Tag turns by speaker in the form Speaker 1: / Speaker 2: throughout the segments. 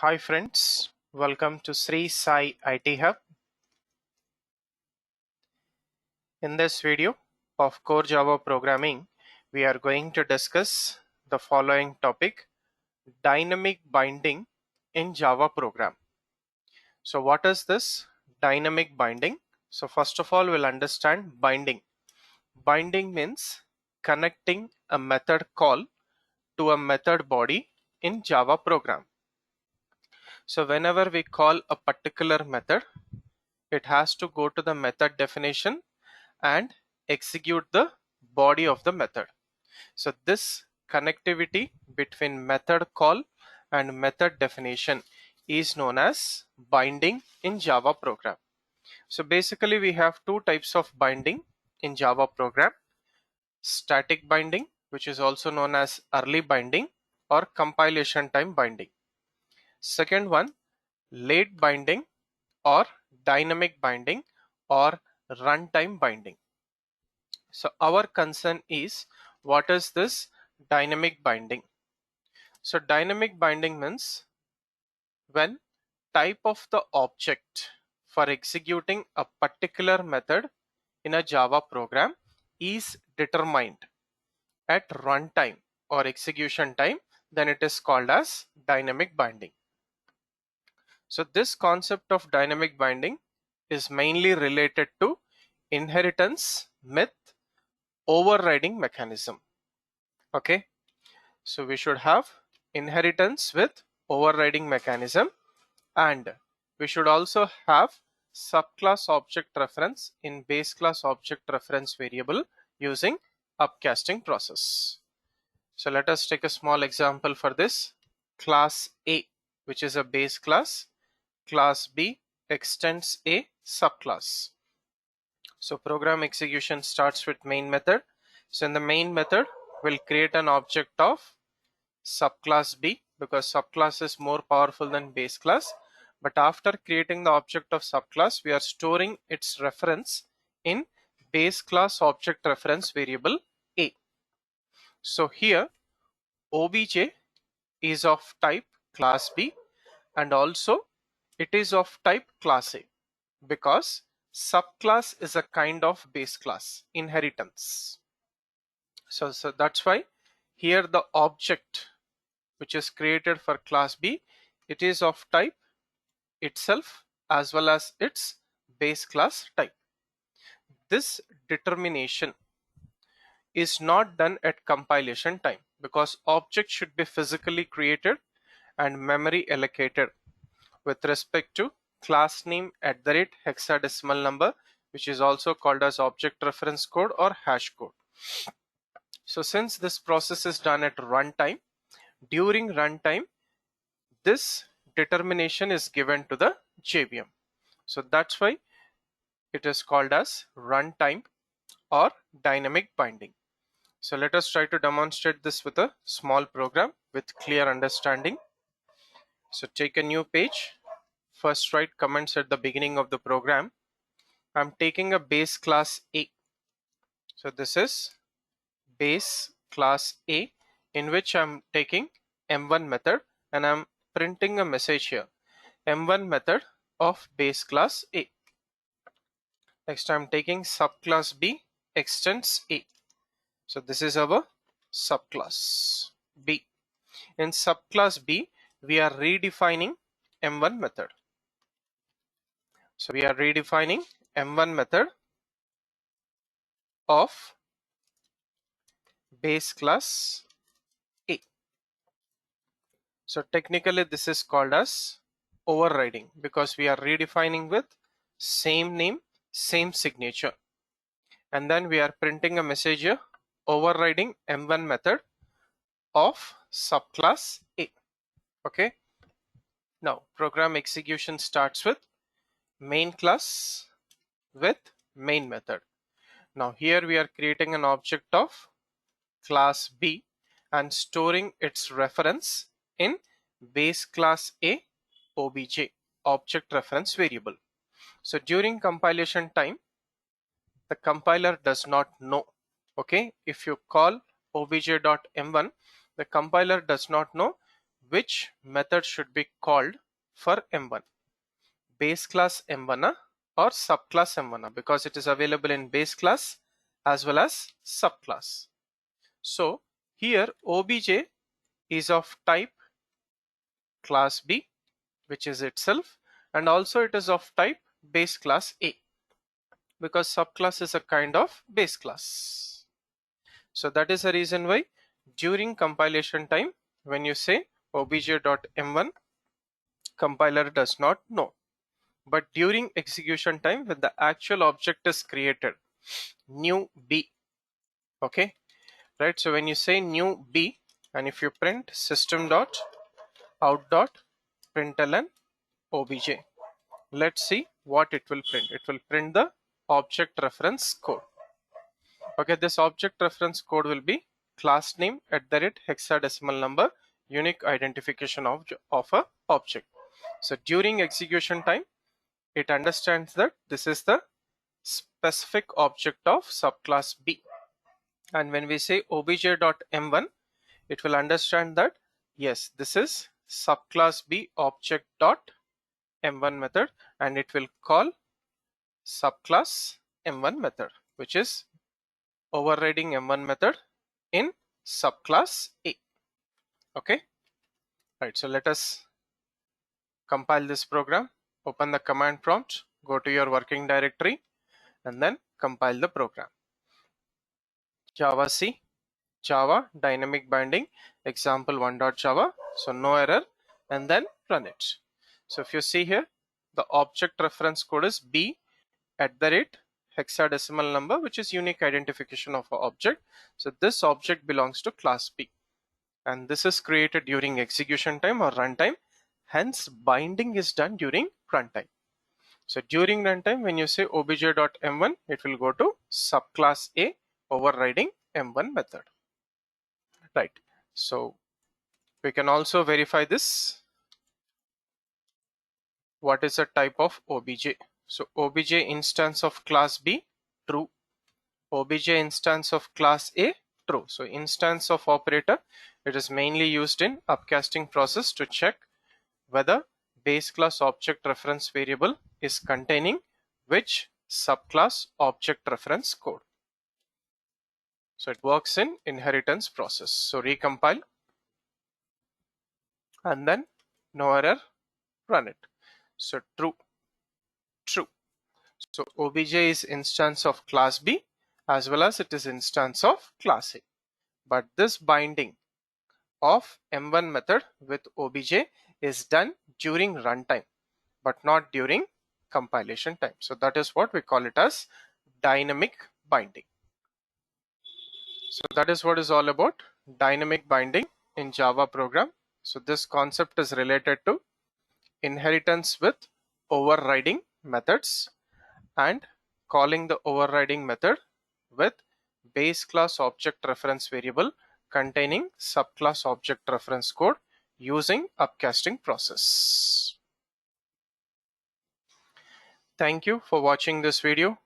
Speaker 1: Hi friends, welcome to Sri IT Hub. In this video of Core Java Programming, we are going to discuss the following topic: dynamic binding in Java program. So what is this dynamic binding? So first of all, we'll understand binding. Binding means connecting a method call to a method body in Java program. So whenever we call a particular method, it has to go to the method definition and execute the body of the method. So this connectivity between method call and method definition is known as binding in Java program. So basically we have two types of binding in Java program: static binding, which is also known as early binding or compilation time binding. Second one, late binding or dynamic binding or runtime binding. So our concern is, what is this dynamic binding? So dynamic binding means when type of the object for executing a particular method in a Java program is determined at runtime or execution time, then it is called as dynamic binding. So this concept of dynamic binding is mainly related to inheritance with overriding mechanism. Okay, so we should have inheritance with overriding mechanism, and we should also have subclass object reference in base class object reference variable using upcasting process. So let us take a small example for this. Class A, which is a base class, class B extends a subclass. So program execution starts with main method. So in the main method, we'll create an object of subclass B because subclass is more powerful than base class. But after creating the object of subclass, we are storing its reference in base class object reference variable A. So here obj is of type class B and also it is of type class A because subclass is a kind of base class inheritance. So that's why here the object which is created for class B, it is of type itself as well as its base class type. This determination is not done at compilation time because object should be physically created and memory allocated with respect to class name @ hexadecimal number, which is also called as object reference code or hash code. So since this process is done at runtime, during runtime this determination is given to the JVM. So that's why it is called as runtime or dynamic binding. So let us try to demonstrate this with a small program with clear understanding. So take a new page. First write comments at the beginning of the program. I'm taking a base class A. So this is base class A in which I'm taking M1 method and I'm printing a message here. M1 method of base class A. Next I'm taking subclass B extends A. So this is our subclass B. In subclass B, we are redefining M1 method. So we are redefining M1 method of base class A. So technically this is called as overriding because we are redefining with same name, same signature. And then we are printing a message here, overriding M1 method of subclass A. Okay. Now program execution starts with main class with main method. Now here we are creating an object of class B and storing its reference in base class A obj object reference variable. So during compilation time, the compiler does not know. Okay, if you call obj.m1, the compiler does not know which method should be called for M1, base class M1 or subclass M1, because it is available in base class as well as subclass. So here obj is of type class B, which is itself, and also it is of type base class A, because subclass is a kind of base class. So that is the reason why during compilation time, when you say obj.m1, compiler does not know. But during execution time, when the actual object is created, new B, okay, right? So when you say new B, and if you print system.out.println obj, let's see what it will print. It will print the object reference code. Okay, this object reference code will be class name @hexadecimal number, unique identification of a object. So during execution time, it understands that this is the specific object of subclass B. And when we say obj.m1, it will understand that yes, this is subclass B object.m1 method, and it will call subclass M1 method, which is overriding M1 method in subclass A. Okay, right. So let us compile this program. Open the command prompt, go to your working directory, and then compile the program. Java C, Java dynamic binding example1.java. So no error, and then run it. So if you see here, the object reference code is B @hexadecimal number, which is unique identification of an object. So this object belongs to class B, and this is created during execution time or runtime. Hence binding is done during runtime. So during runtime, when you say obj.m1, it will go to subclass A overriding M1 method. Right. So we can also verify this. What is the type of obj? So obj instance of class B, true. Obj instance of class A, true. So instance of operator, it is mainly used in upcasting process to check whether base class object reference variable is containing which subclass object reference code. So it works in inheritance process. So recompile, and then no error, run it. So true, true. So obj is instance of class B as well as it is instance of class A. But this binding of M1 method with obj is done during runtime, but not during compilation time. So that is what we call it as dynamic binding. So that is what is all about dynamic binding in Java program. So this concept is related to inheritance with overriding methods and calling the overriding method with base class object reference variable containing subclass object reference code using upcasting process. Thank you for watching this video.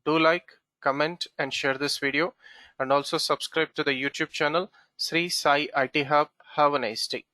Speaker 1: Do like, comment, and share this video, and also subscribe to the YouTube channel Sri Sai IT Hub. Have a nice day.